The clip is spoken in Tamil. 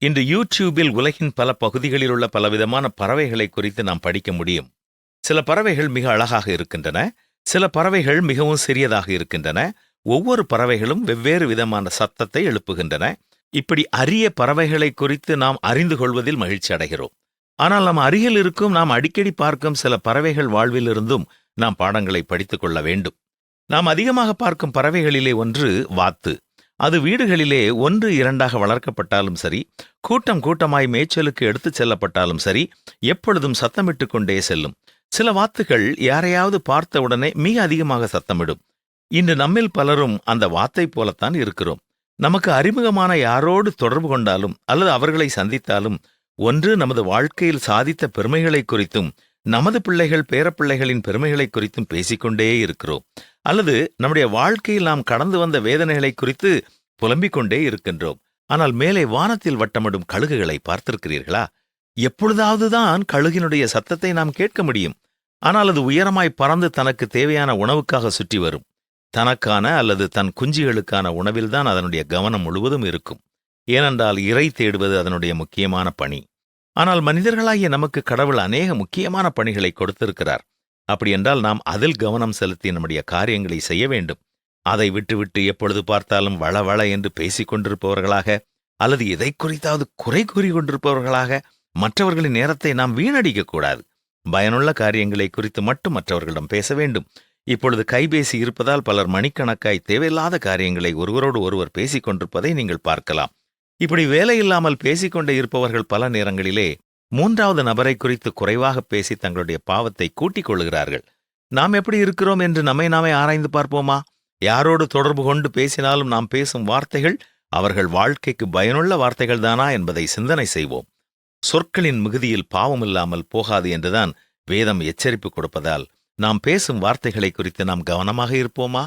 இன்று யூடியூபில் உலகின் பல பகுதிகளில் உள்ள பலவிதமான பறவைகளை குறித்து நாம் படிக்க முடியும். சில பறவைகள் மிக அழகாக இருக்கின்றன, சில பறவைகள் மிகவும் சிறியதாக இருக்கின்றன. ஒவ்வொரு பறவைகளும் வெவ்வேறு விதமான சத்தத்தை எழுப்புகின்றன. இப்படி அரிய பறவைகளை குறித்து நாம் அறிந்து கொள்வதில் மகிழ்ச்சி அடைகிறோம். ஆனால் நம் அருகில் இருக்கும் நாம் அடிக்கடி பார்க்கும் சில பறவைகள் வாழ்விலிருந்தும் நாம் பாடங்களை படித்துக் கொள்ள வேண்டும். நாம் அதிகமாக பார்க்கும் பறவைகளிலே ஒன்று வாத்து. அது வீடுகளிலே 1-2 வளர்க்கப்பட்டாலும் சரி, கூட்டம் கூட்டமாய் மேய்ச்சலுக்கு எடுத்துச் செல்லப்பட்டாலும் சரி, எப்பொழுதும் சத்தமிட்டு கொண்டே செல்லும். சில வாத்துகள் யாரையாவது பார்த்தவுடனே மிக அதிகமாக சத்தமிடும். இன்று நம்மில் பலரும் அந்த வாத்தைப் போலத்தான் இருக்கிறோம். நமக்கு அறிமுகமான யாரோடு தொடர்பு கொண்டாலும் அல்லது அவர்களை சந்தித்தாலும் ஒன்று நமது வாழ்க்கையில் சாதித்த பெருமைகளை குறித்தும் நமது பிள்ளைகள் பேரப்பிள்ளைகளின் பெருமைகளை குறித்தும் பேசிக்கொண்டே இருக்கிறோம், அல்லது நம்முடைய வாழ்க்கையில் நாம் கடந்து வந்த வேதனைகளை குறித்து புலம்பிக் கொண்டே இருக்கின்றோம். ஆனால் மேலே வானத்தில் வட்டமிடும் கழுகுகளை பார்த்திருக்கிறீர்களா? எப்பொழுதாவதுதான் கழுகினுடைய சத்தத்தை நாம் கேட்க முடியும். ஆனால் அது உயரமாய் பறந்து தனக்கு தேவையான உணவுக்காக சுற்றி வரும். தனக்கான அல்லது தன் குஞ்சுகளுக்கான உணவில்தான் அதனுடைய கவனம் முழுவதும் இருக்கும். ஏனென்றால் இரை தேடுவது அதனுடைய முக்கியமான பணி. ஆனால் மனிதர்களாகிய நமக்கு கடவுள் அநேக முக்கியமான பணிகளை கொடுத்திருக்கிறார். அப்படியென்றால் நாம் அதில் கவனம் செலுத்தி நம்முடைய காரியங்களை செய்ய வேண்டும். அதை விட்டுவிட்டு எப்பொழுது பார்த்தாலும் வளவள என்று பேசிக் கொண்டிருப்பவர்களாக அல்லது எதை குறித்தாவது குறை கூறி கொண்டிருப்பவர்களாக மற்றவர்களின் நேரத்தை நாம் வீணடிக்கக்கூடாது. பயனுள்ள காரியங்களை குறித்து மட்டும் மற்றவர்களிடம் பேச வேண்டும். இப்பொழுது கைபேசி இருப்பதால் பலர் மணிக்கணக்காய் தேவையில்லாத காரியங்களை ஒருவரோடு ஒருவர் பேசிக் கொண்டிருப்பதை நீங்கள் பார்க்கலாம். இப்படி வேலையில்லாமல் பேசிக்கொண்டே இருப்பவர்கள் பல நேரங்களிலே 3வது நபரை குறித்து குறைவாக பேசி தங்களுடைய பாவத்தை கூட்டிக் கொள்ளுகிறார்கள். நாம் எப்படி இருக்கிறோம் என்று நம்மை நாமே ஆராய்ந்து பார்ப்போமா? யாரோடு தொடர்பு கொண்டு பேசினாலும் நாம் பேசும் வார்த்தைகள் அவர்கள் வாழ்க்கைக்கு பயனுள்ள வார்த்தைகள் தானா என்பதை சிந்தனை செய்வோம். சொற்களின் மிகுதியில் பாவமில்லாமல் போகாது என்றுதான் வேதம் எச்சரிப்பு கொடுப்பதால் நாம் பேசும் வார்த்தைகளை குறித்து நாம் கவனமாக இருப்போமா?